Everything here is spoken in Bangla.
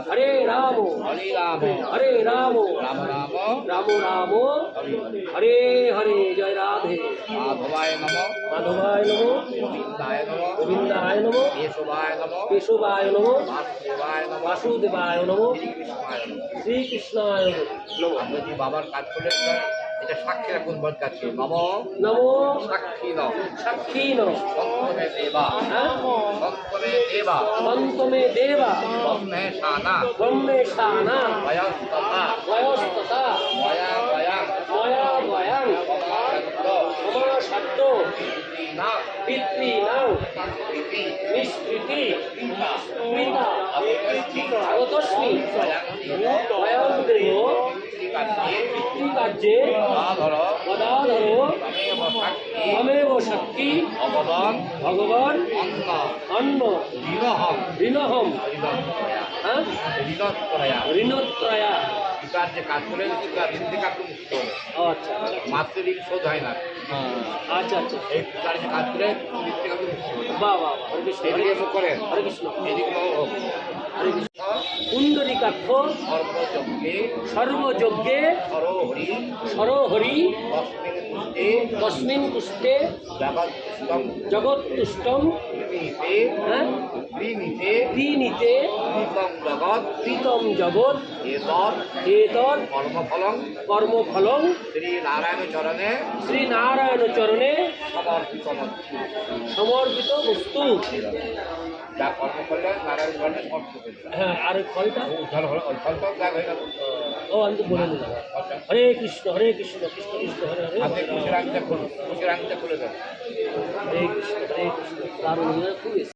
হরে রাম হরে রাম হরে রাম রাম রাম রাম রাম হরে হরে। জয় রাধে। মাধবায় নম মাধবায় নমঃ গোবিন্দায় নম গোবিন্দায় নমঃ কেশবায় নম কেশবায় নমঃ বাসুদেবায় নম বাসুদেবায় নমঃ শ্রীকৃষ্ণায় নম। শ্রীকৃষ্ণায় নমঃ। আপনি যদি বাবার কাজ করলেন এটা সাক্ষী রাখুন বল কাছে নম নমো সাক্ষী ন সাক্ষীন সন্তমে দেবা সন্তমে দেবা সন্তমে দেবা ব্রহ্মে শানা ব্রহ্মেশানা বয়স্তথা বয়স্ততা বয়া বয়াং ময়া বয়াং সমাসত্ত সমাসাদ্য না পিতৃণাং প্রীতি নিষ্কৃতি পিতা পিতা অবতস্মি আগতস্মি বয়ং দেব বয়ং দেব পিতৃকার্যে পিতৃকার্যে গদাধর গদাধর তমেব সাক্ষী তমেব সাক্ষী ভগবান ভগবান অন্ন অন্ন ঋণহম ঋণহম ঋণত্রয়া হ্যাঁ ঋণত্রয়া ঋণত্রয়া। পিতার যে কাজ করলেন ঋণিকা মুক্ত হলো আচ্ছা মাত্র ঋণ শোধ হয় না আচ্ছা আচ্ছা। এই পিতার যে কাজ করলেন ঋণিকা মুক্ত হলো বাহ বাহ হরে কৃষ্ণ এদিকে মুখ করেন হরে কৃষ্ণ এদিকে হোক হরে কৃষ্ণ। পুণ্ডরীকাক্ষ সর্বযজ্ঞে সর্বযজ্ঞে সরহরি সরহরি তস্মিন পুষ্টে তস্মিন পুষ্টে জগৎতুষ্টম জগৎতুষ্টম গৃণীতে গৃণীতে গৃণীতে প্রীতম জগৎ প্রীতম জগৎ এতৎ এতৎ কর্মফলং কর্মফলং শ্রী নারায়ণ চরণে শ্রীনারায়ণ চরণে সমর্পিতমস্তি। সমর্পিত বস্তু। যা কর্ম করলেন নারায়ণ চরণে সমর্পিত করলেন। হ্যাঁ আর ফলটা উদ্ধার হলো ফলটাও ত্যাগ হয়ে গেল। ও আমি তো বলে দিলাম। হরে কৃষ্ণ কৃষ্ণ কৃষ্ণ হরে হরে আপনি খুশির আংটা খুলে দেন। হরে কৃষ্ণ দারুণ খুব